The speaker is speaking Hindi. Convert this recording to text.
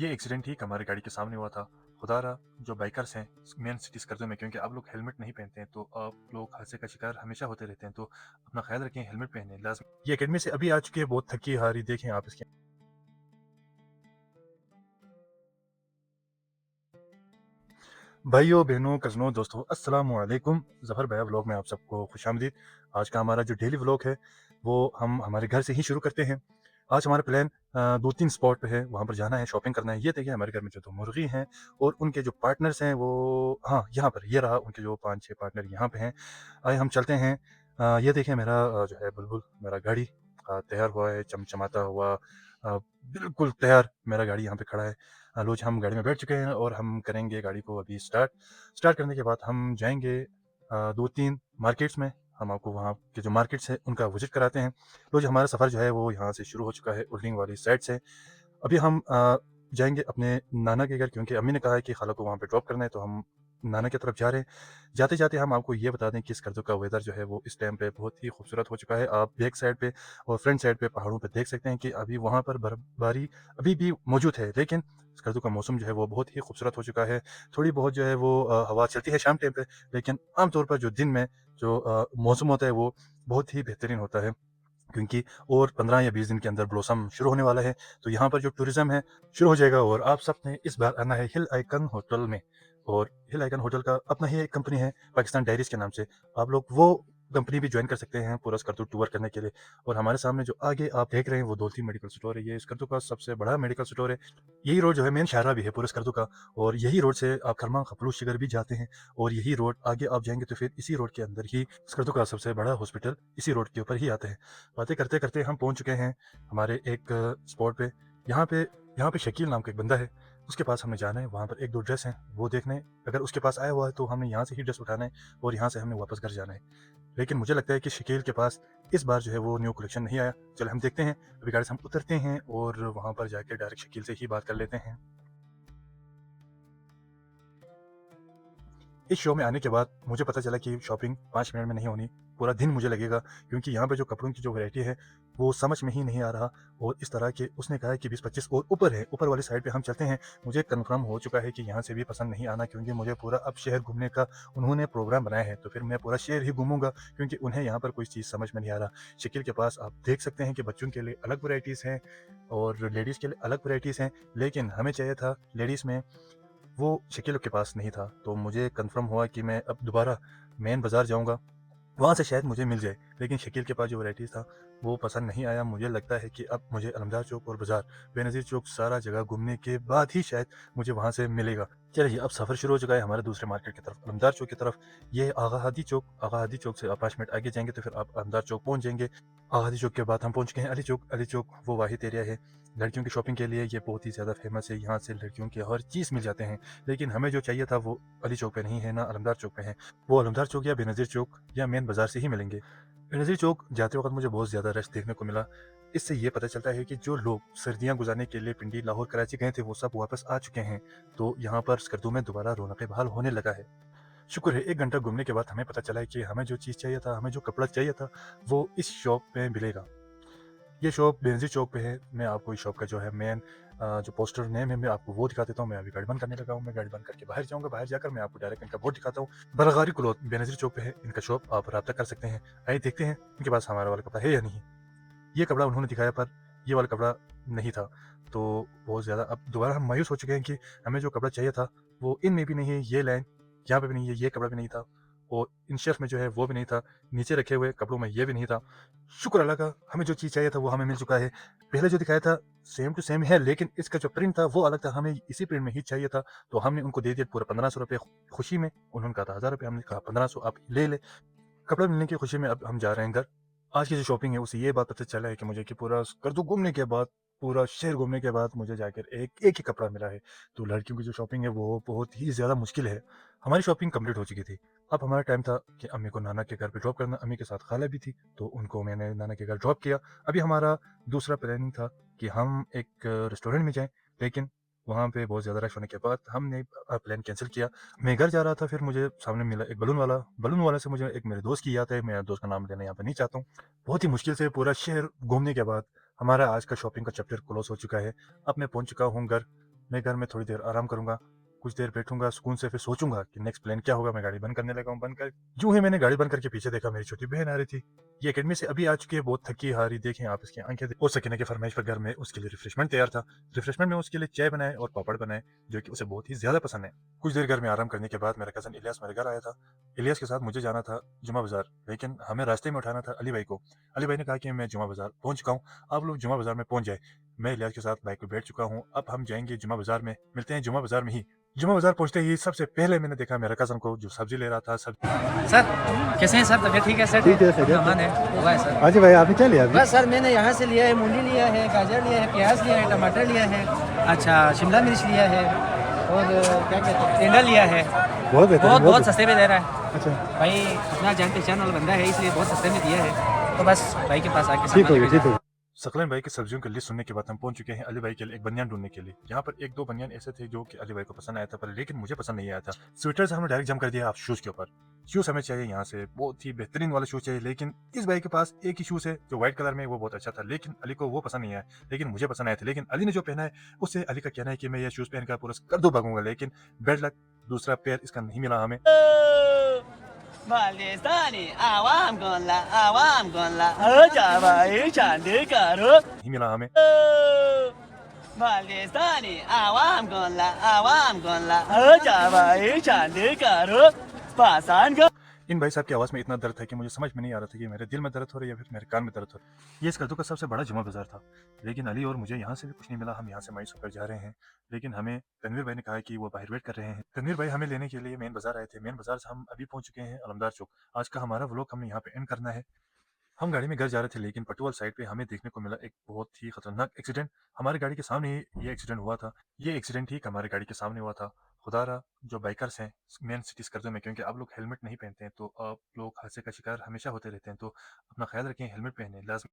ये एक्सीडेंट ही हमारी गाड़ी के सामने हुआ था। खुदारा जो बाइकर्स हैं मेन सिटी स्कर्दो में, क्योंकि आप लोग हेलमेट नहीं पहनते हैं तो आप लोग हादसे का शिकार हमेशा होते रहते हैं, तो अपना ख्याल रखें, हेलमेट पहने लाजमी। ये अकेडमी से अभी आ चुकी है, बहुत थकी हारी, देखें आप इसके। भाइयों बहनों कजनों दोस्तों अस्सलाम वालेकुम। ज़फ़र भैया व्लॉग में आप सबको खुशामदीद। आज का हमारा जो डेली व्लॉग है वो हम हमारे घर से ही शुरू करते हैं। आज हमारा प्लान 2-3 स्पॉट पे है, वहाँ पर जाना है, शॉपिंग करना है। ये देखिए हमारे घर में जो 2 मुर्गी हैं और उनके जो पार्टनर्स हैं वो हाँ, यहाँ पर ये रहा उनके जो 5-6 पार्टनर यहाँ पे हैं। आइए हम चलते हैं। ये देखिए मेरा जो है बुलबुल, मेरा गाड़ी तैयार हुआ है, चमचमाता हुआ बिल्कुल तैयार मेरा गाड़ी यहाँ पे खड़ा है। लोग हम गाड़ी में बैठ चुके हैं और हम करेंगे गाड़ी को अभी स्टार्ट। स्टार्ट करने के बाद हम जाएँगे 2-3 मार्केट्स में। हम आपको वहाँ के जो मार्केट्स हैं उनका विज़िट कराते हैं। तो जो हमारा सफ़र जो है वो यहाँ से शुरू हो चुका है उल्डिंग वाली साइड से। अभी हम जाएँगे अपने नाना के घर, क्योंकि अम्मी ने कहा है कि खाला को वहाँ पे ड्रॉप करना है, तो हम नाना की तरफ जा रहे हैं। जाते-जाते हम आपको ये बता दें कि स्कर्दू का वेदर जो है वो इस टाइम पे बहुत ही खूबसूरत हो चुका है। आप बैक साइड पे और फ्रंट साइड पे पहाड़ों पे देख सकते हैं कि अभी वहाँ पर बर्फबारी अभी भी मौजूद है, लेकिन स्कर्दू का मौसम जो है वो बहुत ही खूबसूरत हो चुका है। थोड़ी बहुत जो है वो हवा चलती है शाम टाइम पे, लेकिन आम तौर पर जो दिन में जो मौसम होता है वो बहुत ही बेहतरीन होता है, क्योंकि और 15 या 20 दिन के अंदर ब्लॉसम शुरू होने वाला है। तो यहाँ पर जो टूरिज़्म है शुरू हो जाएगा और आप सबने इस बार आना है हिल आइकन होटल में। और हिल आइकन होटल का अपना ही एक कंपनी है पाकिस्तान डायरीज़ के नाम से। आप लोग वो कंपनी भी जॉइन कर सकते हैं पूरा स्कर्दू टूर करने के लिए। और हमारे सामने जो आगे आप देख रहे हैं वो दौलती मेडिकल स्टोर है। ये स्कर्दू का सबसे बड़ा मेडिकल स्टोर है। यही रोड जो है मेन शाहरा भी है पूरे स्कर्दू का, और यही रोड से आप खरमां खपलू शिगर भी जाते हैं। और यही रोड आगे आप जाएँगे तो फिर इसी रोड के अंदर ही स्कर्दू का सबसे बड़ा हॉस्पिटल इसी रोड के ऊपर ही आता है। बातें करते-करते हम पहुँच चुके हैं हमारे एक स्पॉट पे। यहाँ पे यहाँ पे शकील नाम का एक बंदा है, उसके पास हमें जाना है। वहाँ पर 1-2 ड्रेस हैं, वो देखने हैं। अगर उसके पास आया हुआ है तो हमने यहाँ से ही ड्रेस उठाना है और यहाँ से हमने वापस घर जाना है। लेकिन मुझे लगता है कि शकील के पास इस बार जो है वो न्यू कलेक्शन नहीं आया। चलो हम देखते हैं, अभी गाड़ी से हम उतरते हैं और वहाँ पर जाके डायरेक्ट शकील से ही बात कर लेते हैं। इस शो में आने के बाद मुझे पता चला कि शॉपिंग 5 मिनट में नहीं होनी, पूरा दिन मुझे लगेगा, क्योंकि यहाँ पे जो कपड़ों की जो वैरायटी है वो समझ में ही नहीं आ रहा। और इस तरह के उसने कहा है कि 20-25 और ऊपर है, ऊपर वाली साइड पे हम चलते हैं। मुझे कन्फर्म हो चुका है कि यहाँ से भी पसंद नहीं आना, क्योंकि मुझे पूरा अब शहर घूमने का उन्होंने प्रोग्राम बनाया है, तो फिर मैं पूरा शहर ही घूमूंगा, क्योंकि उन्हें यहाँ पर कोई चीज़ समझ में नहीं आ रहा। शकील के पास आप देख सकते हैं कि बच्चों के लिए अलग वैरायटीज़ हैं और लेडीज़ के लिए अलग वैरायटीज़ हैं, लेकिन हमें चाहिए था लेडीज़ में, वो शकील के पास नहीं था। तो मुझे कन्फर्म हुआ कि मैं अब दोबारा मेन बाज़ार जाऊँगा, वहाँ से शायद मुझे मिल जाए। लेकिन शकील के पास जो वैराइटीज़ था वो पसंद नहीं आया। मुझे लगता है कि अब मुझे अलमदार चौक और बाज़ार, बेनज़ीर चौक सारा जगह घूमने के बाद ही शायद मुझे वहाँ से मिलेगा। चलिए अब सफ़र शुरू हो चुका है हमारे दूसरे मार्केट की तरफ, अलमदार चौक की तरफ। ये आगा हादी चौक, आगा हादी चौक से आप 5 मिनट आगे जाएँगे तो फिर आप अलमदार चौक पहुँच जाएँगे। आगा हादी चौक के बाद हम पहुँच गए हैं अली चौक। अली चौक वो वाहिद एरिया है लड़कियों की शॉपिंग के लिए, ये बहुत ही ज़्यादा फ़ेमस है। यहाँ से लड़कियों के हर चीज़ मिल जाते हैं, लेकिन हमें जो चाहिए था वो अली चौक पे नहीं है, ना अलमदार चौक पे है। वो अलमदार चौक या बेनज़ीर चौक या मेन बाज़ार से ही मिलेंगे। बेनज़ीर चौक जाते वक़्त मुझे बहुत ज़्यादा रश देखने को मिला। इससे ये पता चलता है कि जो लोग सर्दियाँ गुज़ारने के लिए पिंडी, लाहौर, कराची गए थे वो सब वापस आ चुके हैं। तो यहाँ पर स्कर्दू में दोबारा रौनक-ए-बहाल होने लगा है। शुक्र है 1 घंटा घूमने के बाद हमें पता चला है कि हमें जो चीज़ चाहिए था, हमें जो कपड़ा चाहिए था, वो इस शॉप में मिलेगा। ये शॉप बेनज़ीर चौक पे है। मैं आपको इस शॉप का जो है मेन जो पोस्टर नेम है मैं आपको वो दिखा देता हूँ। मैं अभी गाड़ी बंद करने लगा हूँ, मैं गाड़ी बंद करके बाहर जाऊँगा, बाहर जाकर मैं आपको डायरेक्ट इनका बोर्ड दिखाता हूँ। बरगारी क्लॉथ बेनज़ीर चौक पे है इनका शॉप, आप राब्ता कर सकते हैं। आइए देखते हैं इनके पास हमारा वाला कपड़ा है या नहीं। ये कपड़ा उन्होंने दिखाया पर ये वाला कपड़ा नहीं था। तो बहुत ज़्यादा अब दोबारा हम मायूस हो चुके हैं कि हमें जो कपड़ा चाहिए था वो इनमें भी नहीं है, ये लाइन यहाँ पे भी नहीं है, ये कपड़ा भी नहीं था और इन शेल्फ में जो है वो भी नहीं था, नीचे रखे हुए कपड़ों में ये भी नहीं था। शुक्र अल्लाह का, हमें जो चीज़ चाहिए था वो हमें मिल चुका है। पहले जो दिखाया था सेम टू सेम है, लेकिन इसका जो प्रिंट था वो अलग था, हमें इसी प्रिंट में ही चाहिए था। तो हमने उनको दे दिया पूरा 1500 रुपये खुशी में। उन्होंने कहा था 1000 रुपये, हमने कहा 1500 आप ले ले। कपड़ा मिलने की खुशी में अब हम जा रहे हैं घर। आज की जो शॉपिंग है उसे ये बात पता चला है कि मुझे कि पूरा स्कर्दू घूमने के बाद, पूरा शहर घूमने के बाद मुझे जाकर एक ही कपड़ा मिला है। तो लड़कियों की जो शॉपिंग है वो बहुत ही ज़्यादा मुश्किल है। हमारी शॉपिंग कंप्लीट हो चुकी थी। अब हमारा टाइम था कि अम्मी को नाना के घर पे ड्रॉप करना। अम्मी के साथ खाला भी थी, तो उनको मैंने नाना के घर ड्रॉप किया। अभी हमारा दूसरा प्लानिंग था कि हम एक रेस्टोरेंट में जाएँ, लेकिन वहाँ पे बहुत ज़्यादा रश होने के बाद हमने प्लान कैंसल किया। मैं घर जा रहा था, फिर मुझे सामने मिला एक बलून वाला से मुझे एक मेरे दोस्त की याद है, मैं दोस्त का नाम लेना यहाँ पे नहीं चाहता हूँ। बहुत ही मुश्किल से पूरा शहर घूमने के बाद हमारा आज का शॉपिंग का चैप्टर क्लोज़ हो चुका है। अब मैं पहुँच चुका हूँ घर। मैं घर में थोड़ी देर आराम करूंगा, कुछ देर बैठूंगा सुकून से, फिर सोचूंगा कि नेक्स्ट प्लान क्या होगा। मैं गाड़ी बंद करने लगा हूँ। बंद कर यूं ही मैंने गाड़ी बंद करके पीछे देखा, मेरी छोटी बहन आ रही थी। ये एकेडमी से अभी आ चुकी है, बहुत थकी हारी, देखें आप इसकी आंखें। और सकीना की फरमाइश पर घर में उसके लिए रिफ्रेशमेंट तैयार था। रिफ्रेशमेंट में उसके लिए चाय बनाए और पापड़ बनाए, जो कि उसे बहुत ही ज्यादा पसंद है। कुछ देर घर में आराम करने के बाद मेरा कजन इलियास मेरे घर आया था। इलियास के साथ मुझे जाना था जुमा बाजार, लेकिन हमें रास्ते में उठाना था अली भाई को। अली भाई ने कहा कि मैं जुमा बाजार पहुंच चुका हूँ, आप लोग जुमा बाजार में पहुंच जाए। मैं इलियास के साथ बाइक पर बैठ चुका हूँ, अब हम जाएंगे जुमा बाजार में, मिलते हैं जुमा बाजार में ही। जुमा बाजार पहुंचते ही सबसे पहले मैंने देखा मेरा कजन को, जो सब्जी ले रहा था। सब सर कैसे हैं सर? तबीयत ठीक है? सेट ठीक है, है? सर। अमान है? हुआ है सर? हाँ जी भाई, आपने क्या लिया अभी? बस सर मैंने यहाँ से लिया है, मूली लिया है, गाजर लिया है, प्याज लिया है, टमाटर लिया है, अच्छा शिमला मिर्च लिया है, और क्या कहते हैं टेंडर लिया है। बहुत बेहतर, बहुत बहुत सस्ते में दे रहा है अच्छा। भाई, अपना जान पहचान वाला बंदा है, इसलिए बहुत सस्ते में दिया है। तो बस भाई के पास आके ठीक सामान हो गया, लेके ठीक हो जाओ। गया। सकलैन भाई की सब्जियों की लिस्ट सुनने के बाद हम पहुंच चुके हैं अली भाई के लिए एक बनियान ढूंढने के लिए। यहाँ पर एक दो बनियान ऐसे थे जो कि अली भाई को पसंद आया था, पर लेकिन मुझे पसंद नहीं आया था। स्वेटर से हमने डायरेक्ट जंप कर दिया आप शूज के ऊपर। शूज हमें चाहिए यहाँ से, बहुत ही बेहतरीन वाला शूज चाहिए, लेकिन इस भाई के पास एक ही शूज है जो व्हाइट कलर में, वो बहुत अच्छा था, लेकिन अली को वो पसंद नहीं आया, लेकिन मुझे पसंद आया था। लेकिन अली ने जो पहना है उससे अली का कहना है कि मैं ये शूज पहनकर पूरा कर दो भागूंगा, लेकिन बेड लक दूसरा पैर इसका नहीं मिला हमें। Pakistani awam con la ở chả vậy chẳng để cả nước. नहीं मिला हमें। Pakistani awam con la ở chả vậy chẳng để cả nước. Và sản gấp. इन भाई साहब की आवाज़ में इतना दर्द है कि मुझे समझ में नहीं आ रहा था कि मेरे दिल में दर्द हो रहा है या फिर मेरे कान में दर्द हो रहा है। ये इस कद्दू का सबसे बड़ा जुमा बाजार था, लेकिन अली और मुझे यहाँ से भी कुछ नहीं मिला। हम यहाँ से मायूस होकर जा रहे हैं, लेकिन हमें तनवीर भाई ने कहा कि वो बाहर वेट कर रहे हैं। तनवीर भाई हमें लेने के लिए मेन बाजार आए थे। मेन बाजार से हम अभी पहुंच चुके हैं अलमदार चौक। आज का हमारा व्लॉग हमने यहाँ पे एंड करना है। हम गाड़ी में घर जा रहे थे, लेकिन पटुआल साइड पे हमें देखने को मिला एक बहुत ही खतरनाक एक्सीडेंट। हमारी गाड़ी के सामने ही ये एक्सीडेंट हुआ था। ये एक्सीडेंट ठीक हमारी गाड़ी के सामने हुआ था। खुदारा जो बाइकर्स हैं मेन सिटी स्कर्दो में, क्योंकि आप लोग हेलमेट नहीं पहनते हैं, तो आप लोग हादसे का शिकार हमेशा होते रहते हैं, तो अपना ख्याल रखें, हेलमेट पहने लाजमी।